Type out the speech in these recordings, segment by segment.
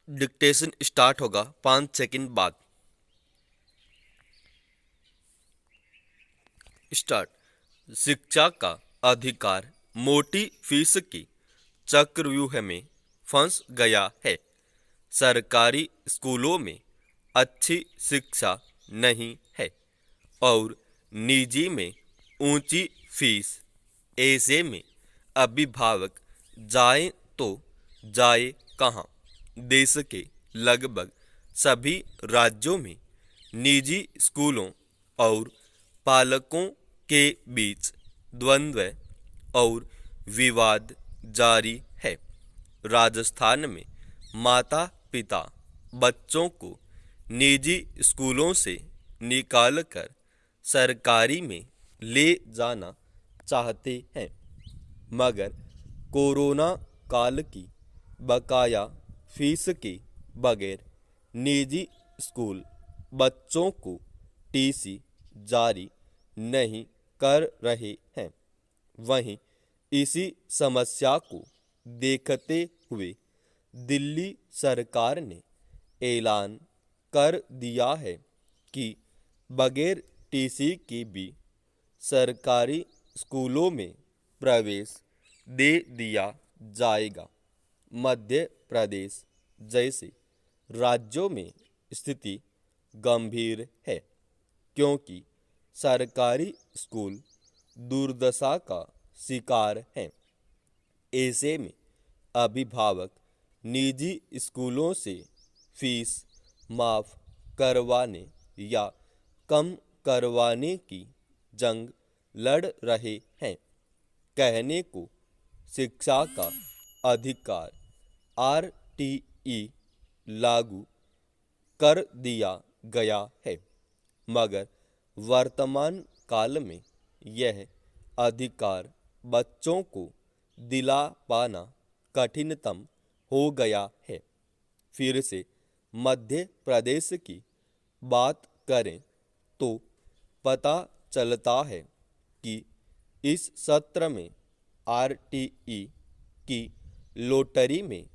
Dictation start होगा 5 second बाद। Start. शिक्षा का अधिकार मोटी फीस की चक्रव्यूह में फंस गया है। सरकारी स्कूलों में अच्छी शिक्षा नहीं है और निजी में ऊंची फीस। ऐसे में अभिभावक जाएं तो जाए कहाँ। देश के लगभग सभी राज्यों में निजी स्कूलों और पालकों के बीच द्वंद्व और विवाद जारी है। राजस्थान में माता पिता बच्चों को निजी स्कूलों से निकालकर सरकारी में ले जाना चाहते हैं, मगर कोरोना काल की बकाया फीस के बगैर निजी स्कूल बच्चों को टीसी जारी नहीं कर रहे हैं। वहीं इसी समस्या को देखते हुए दिल्ली सरकार ने ऐलान कर दिया है कि बगैर टीसी के भी सरकारी स्कूलों में प्रवेश दे दिया जाएगा। मध्य प्रदेश जैसे राज्यों में स्थिति गंभीर है, क्योंकि सरकारी स्कूल दुर्दशा का शिकार हैं। ऐसे में अभिभावक निजी स्कूलों से फीस माफ करवाने या कम करवाने की जंग लड़ रहे हैं। कहने को शिक्षा का अधिकार आरटीई लागू कर दिया गया है, मगर वर्तमान काल में यह अधिकार बच्चों को दिला पाना कठिनतम हो गया है। फिर से मध्य प्रदेश की बात करें तो पता चलता है कि इस सत्र में आरटीई की लॉटरी में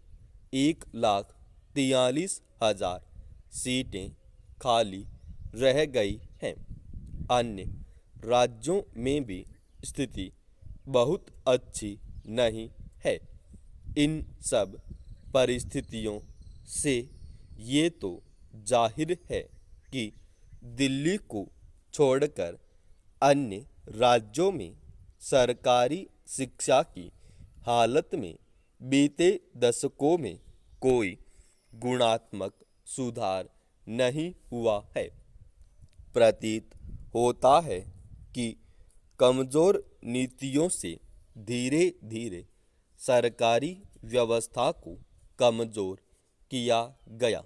1,43,000 सीटें खाली रह गई हैं। अन्य राज्यों में भी स्थिति बहुत अच्छी नहीं है। इन सब परिस्थितियों से ये तो जाहिर है कि दिल्ली को छोड़कर अन्य राज्यों में सरकारी शिक्षा की हालत में बीते दशकों में कोई गुणात्मक सुधार नहीं हुआ है। प्रतीत होता है कि कमजोर नीतियों से धीरे धीरे सरकारी व्यवस्था को कमजोर किया गया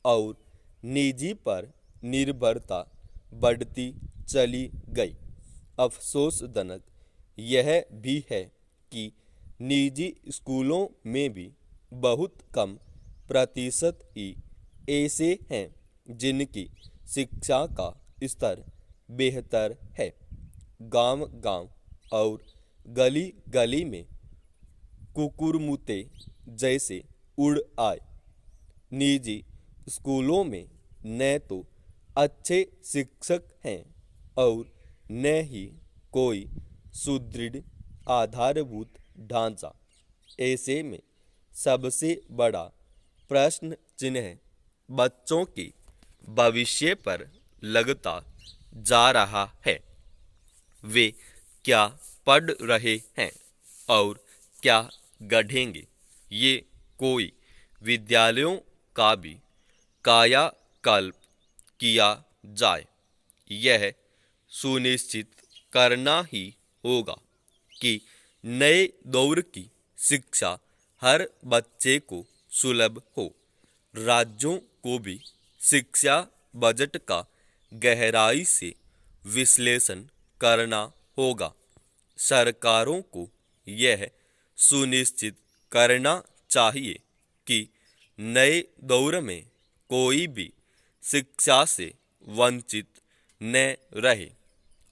और निजी पर निर्भरता बढ़ती चली गई। अफसोसजनक यह भी है कि निजी स्कूलों में भी बहुत कम प्रतिशत ही ऐसे हैं जिनकी शिक्षा का स्तर बेहतर है। गांव-गांव और गली-गली में कुकुरमुत्ते जैसे उड़ आए। निजी स्कूलों में न तो अच्छे शिक्षक हैं और न ही कोई सुदृढ़ आधारभूत ढांचा। ऐसे में सबसे बड़ा प्रश्न चिन्ह बच्चों के भविष्य पर लगता जा रहा है। वे क्या पढ़ रहे हैं और क्या गढ़ेंगे, ये कोई विद्यालयों का भी कायाकल्प किया जाए। यह सुनिश्चित करना ही होगा कि नए दौर की शिक्षा हर बच्चे को सुलभ हो। राज्यों को भी शिक्षा बजट का गहराई से विश्लेषण करना होगा। सरकारों को यह सुनिश्चित करना चाहिए कि नए दौर में कोई भी शिक्षा से वंचित न रहे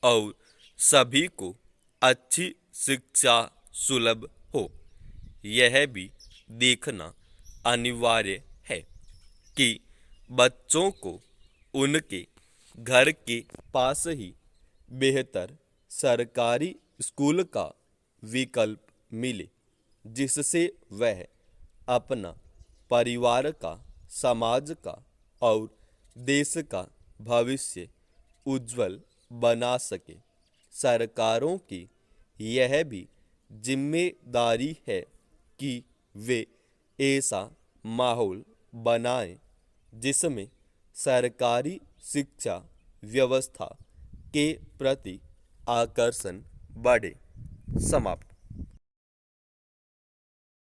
और सभी को अच्छी शिक्षा सुलभ हो। यह भी देखना अनिवार्य है कि बच्चों को उनके घर के पास ही बेहतर सरकारी स्कूल का विकल्प मिले, जिससे वह अपना परिवार का, समाज का और देश का भविष्य उज्जवल बना सके। सरकारों की यह भी जिम्मेदारी है कि वे ऐसा माहौल बनाएं जिसमें सरकारी शिक्षा व्यवस्था के प्रति आकर्षण बढ़े। समाप्त।